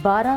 12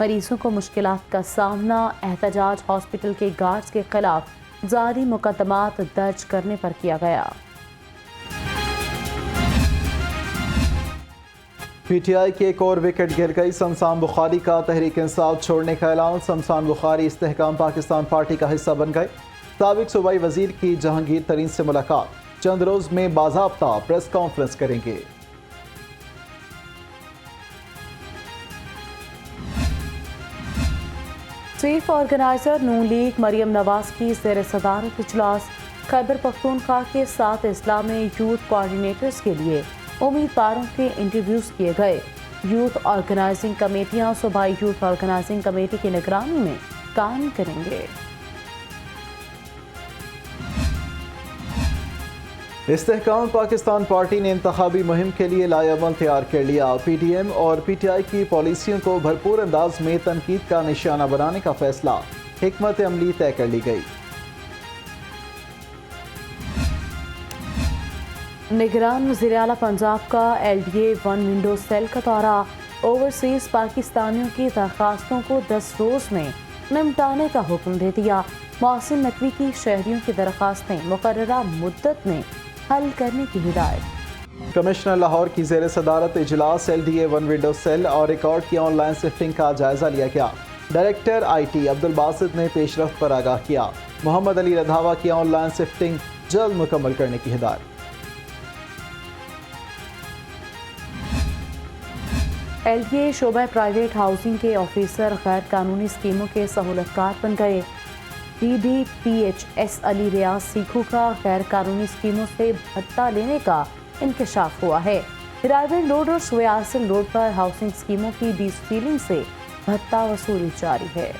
مریضوں کو مشکلات کا سامنا، احتجاج ہاسپٹل کے گارڈز کے خلاف جاری مقدمات درج کرنے پر کیا گیا۔ پی ٹی آئی کی ایک اور وکٹ گر گئی، شمشان بخاری کا تحریک انصاف چھوڑنے کا اعلان۔ شمشان بخاری استحکام پاکستان پارٹی کا حصہ بن گئے۔ سابق صوبائی وزیر کی جہانگیر ترین سے ملاقات، چند روز میں باضابطہ پریس کانفرنس کریں گے۔ چیف آرگنائزر نون لیگ مریم نواز کی زیر صدارت اجلاس۔ خیبر پختونخوا کے 7 اضلاع میں یوتھ کوآرڈینیٹرز کے لیے امیدواروں کے انٹرویوز کیے گئے۔ یوتھ آرگنائزنگ کمیٹیاں صوبائی یوتھ آرگنائزنگ کمیٹی کی نگرانی میں کام کریں گے۔ استحکام پاکستان پارٹی نے انتخابی مہم کے لیے لائحہ عمل تیار کر لیا۔ پی ڈی ایم اور پی ٹی آئی کی پالیسیوں کو بھرپور انداز میں تنقید کا نشانہ بنانے کا فیصلہ، حکمت عملی طے کر لی گئی۔ نگران وزیر اعلیٰ پنجاب کا L D A 1 window cell کا دورہ۔ اوورسیز پاکستانیوں کی درخواستوں کو 10 روز میں نمٹانے کا حکم دے دیا۔ محسن نقوی کی شہریوں کی درخواستیں مقررہ مدت میں حل کرنے کی ہدایت۔ کمشنر لاہور کی زیر صدارت اجلاس، L D A 1 window cell اور ریکارڈ کی آن لائن شفٹنگ کا جائزہ لیا گیا۔ ڈائریکٹر آئی ٹی عبدالباسط نے پیش رفت پر آگاہ کیا۔ محمد علی رندھاوا کی آن لائن شفٹنگ جلد مکمل کرنے کی ہدایت۔ ایل ڈی اے شعبہ پرائیویٹ ہاؤسنگ کے آفیسر غیر قانونی اسکیموں کے سہولت کار بن گئے۔ D D P H S Ali Riaz سیکھو کا غیر قانونی اسکیموں سے بھتہ لینے کا انکشاف ہوا ہے۔ رائیون روڈ اور سویاسل روڈ پر ہاؤسنگ اسکیموں کی ڈی سیلنگ سے بھتہ وصولی جاری ہے۔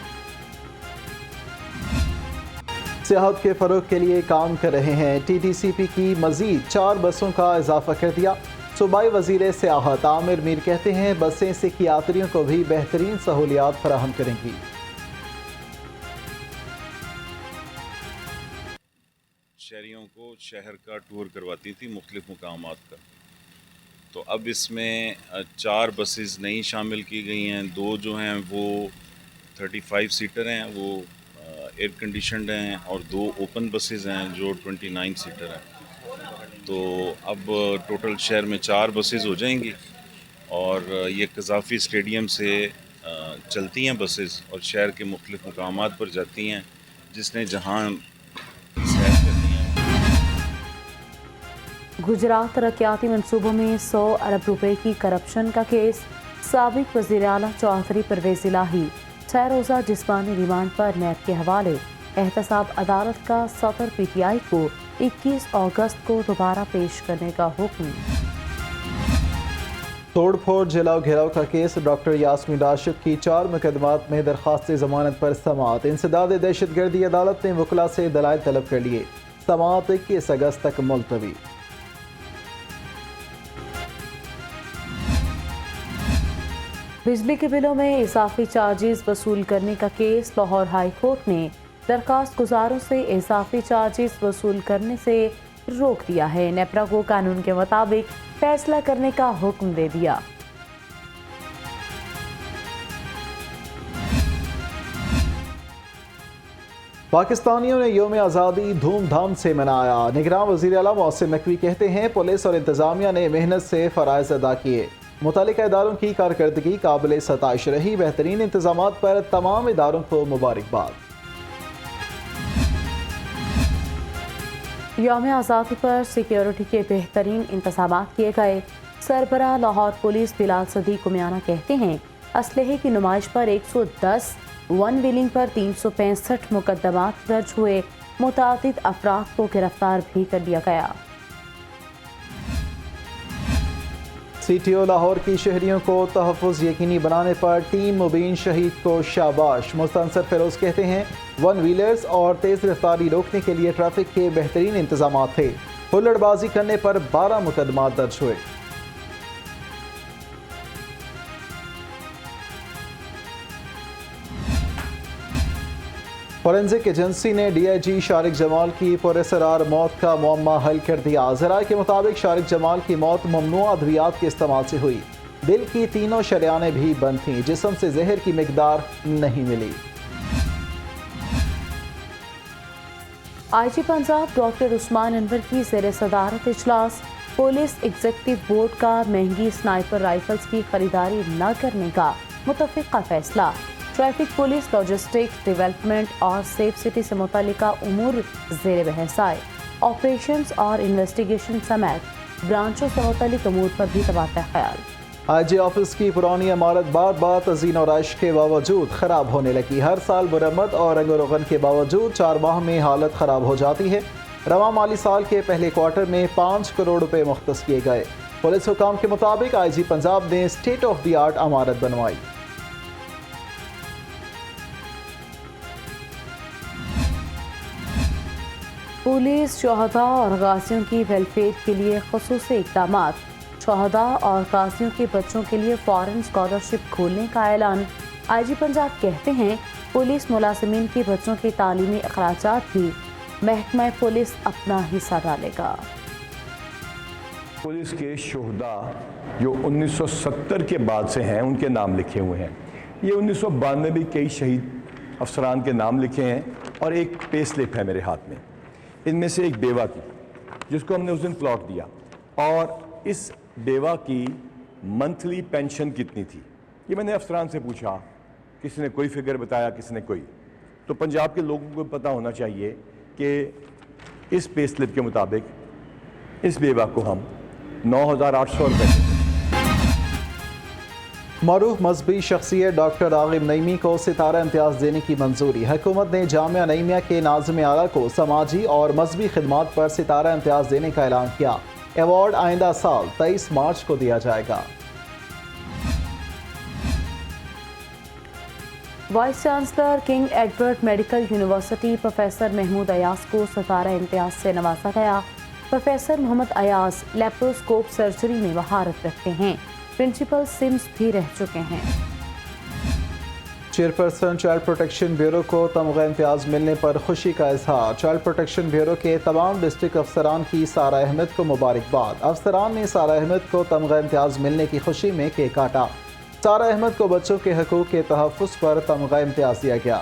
سیاحت کے فروغ کے لیے کام کر رہے ہیں، ٹی ٹی سی پی کی مزید 4 بسوں کا اضافہ کر دیا۔ صوبائی وزیر سیاحت عامر میر کہتے ہیں بسیں سکھ یاتریوں کو بھی بہترین سہولیات فراہم کریں گی۔ شہریوں کو شہر کا ٹور کرواتی تھی مختلف مقامات کا، تو اب اس میں 4 بسز نئی شامل کی گئی ہیں۔ 2 جو ہیں وہ 35 سیٹر ہیں، وہ ایئر کنڈیشنڈ ہیں، اور 2 اوپن بسز ہیں جو 29 سیٹر ہیں۔ تو اب ٹوٹل شہر میں 4 بسز ہو جائیں گی، اور یہ قذافی اسٹیڈیم سے چلتی ہیں بسز اور شہر کے مختلف مقامات پر جاتی ہیں، جس نے جہاں سیر کرنی ہے۔ گجرات ترقیاتی منصوبوں میں 100 ارب روپے کی کرپشن کا کیس۔ سابق وزیر اعلیٰ چودھری پرویز الہی 6 روزہ جسمانی ریمانڈ پر نیب کے حوالے۔ احتساب عدالت کا صدر پی ٹی آئی کو 21 اگست کو دوبارہ پیش کرنے کا حکم۔ توڑ پھوڑ جلاؤ گھیراؤ کا کیس، ڈاکٹر یاسمین راشد کی 4 مقدمات میں درخواست ضمانت پر سماعت۔ انسداد دہشت گردی عدالت نے وکلاء سے دلائل طلب کر لیے، سماعت 21 اگست تک ملتوی۔ بجلی کے بلوں میں اضافی چارجز وصول کرنے کا کیس، لاہور ہائی کورٹ نے درخواست گزاروں سے اضافی چارجز وصول کرنے سے روک دیا ہے۔ نیپرا کو قانون کے مطابق فیصلہ کرنے کا حکم دے دیا۔ پاکستانیوں نے یوم آزادی دھوم دھام سے منایا۔ نگراں وزیر اعلیٰ محسن نقوی کہتے ہیں پولیس اور انتظامیہ نے محنت سے فرائض ادا کیے، متعلقہ اداروں کی کارکردگی قابل ستائش رہی، بہترین انتظامات پر تمام اداروں کو مبارکباد۔ یوم آزادی پر سیکیورٹی کے بہترین انتظامات کیے گئے۔ سربراہ لاہور پولیس بلال صدیق امیانہ کہتے ہیں اسلحے کی نمائش پر 110، ون ویلنگ پر 365 مقدمات درج ہوئے، متعدد افراد کو گرفتار بھی کر لیا گیا۔ سی ٹی او لاہور کی شہریوں کو تحفظ یقینی بنانے پر ٹیم مبین شہید کو شاباش۔ مستنصر فیروز کہتے ہیں ون ویلرز اور تیز رفتاری روکنے کے لیے ٹریفک کے بہترین انتظامات تھے، ہلڑ بازی کرنے پر 12 مقدمات درج ہوئے۔ فورنزک ایجنسی نے ڈی آئی جی شارق جمال کی پراسرار موت کا معمہ حل کر دیا۔ ذرائع کے مطابق شارق جمال کی موت ممنوع ادویات کے استعمال سے ہوئی۔ دل کی تینوں شریانیں بھی بند تھیں، جسم سے زہر کی مقدار نہیں ملی۔ آئی جی پنجاب ڈاکٹر عثمان انور کی زیر صدارت اجلاس۔ پولیس ایگزیکٹو بورڈ کا مہنگی سنائپر رائفلز کی خریداری نہ کرنے کا متفقہ فیصلہ۔ ٹریفک پولیس، لاجسٹکس، ڈیولپمنٹ اور سیف سٹی سے متعلقہ امور زیر بحث آئے۔ آپریشنز اور انویسٹیگیشن سمیت برانچوں سے متعلق امور پر بھی تبادلہ خیال۔ آئی جی آفس کی پرانی عمارت بار بار تزئین و آرائش کے باوجود خراب ہونے لگی۔ ہر سال مرمت اور رنگ و روغن کے باوجود 4 ماہ میں حالت خراب ہو جاتی ہے۔ رواں مالی سال کے پہلے کوارٹر میں 5 کروڑ روپے مختص کیے گئے۔ پولیس حکام کے مطابق آئی جی پنجاب نے اسٹیٹ آف دی آرٹ عمارت بنوائی۔ پولیس شہداء اور غازیوں کی ویلفیئر کے لیے خصوصی اقدامات۔ شہداء اور غازیوں کے بچوں کے لیے فارن اسکالرشپ کھولنے کا اعلان۔ آئی جی پنجاب کہتے ہیں پولیس ملازمین کے بچوں کے تعلیمی اخراجات بھی محکمہ پولیس اپنا حصہ ڈالے گا۔ پولیس کے شہداء جو 1970 کے بعد سے ہیں ان کے نام لکھے ہوئے ہیں۔ یہ 1992 بھی کئی شہید افسران کے نام لکھے ہیں اور ایک پے سلپ ہے میرے ہاتھ میں، ان میں سے ایک بیوہ کی جس کو ہم نے اس دن پلاٹ دیا، اور اس بیوہ کی منتھلی پینشن کتنی تھی یہ میں نے افسران سے پوچھا، کسی نے کوئی فگر بتایا، کسی نے کوئی۔ تو پنجاب کے لوگوں کو پتہ ہونا چاہیے کہ اس پے سلپ کے مطابق اس بیوہ کو ہم 9,800 روپے۔ معروف مذہبی شخصیت ڈاکٹر راغب نعیمی کو ستارہ امتیاز دینے کی منظوری۔ حکومت نے جامعہ نعیمیہ کے ناظم اعلیٰ کو سماجی اور مذہبی خدمات پر ستارہ امتیاز دینے کا اعلان کیا۔ ایوارڈ آئندہ سال 23 مارچ کو دیا جائے گا۔ Vice chancellor King Edward Medical University professor Mahmood Ayaz کو ستارہ امتیاز سے نوازا گیا۔ Professor Muhammad Ayaz laparoscope surgery میں مہارت رکھتے ہیں، پرنسپل سمز بھی رہ چکے ہیں۔ چیئرپرسن چائلڈ پروٹیکشن بیورو کو تمغہ امتیاز ملنے پر خوشی کا اظہار۔ چائلڈ پروٹیکشن بیورو کے تمام ڈسٹرکٹ افسران کی سارہ احمد کو مبارکباد۔ افسران نے سارہ احمد کو تمغہ امتیاز ملنے کی خوشی میں کیک کاٹا۔ سارہ احمد کو بچوں کے حقوق کے تحفظ پر تمغہ امتیاز دیا گیا۔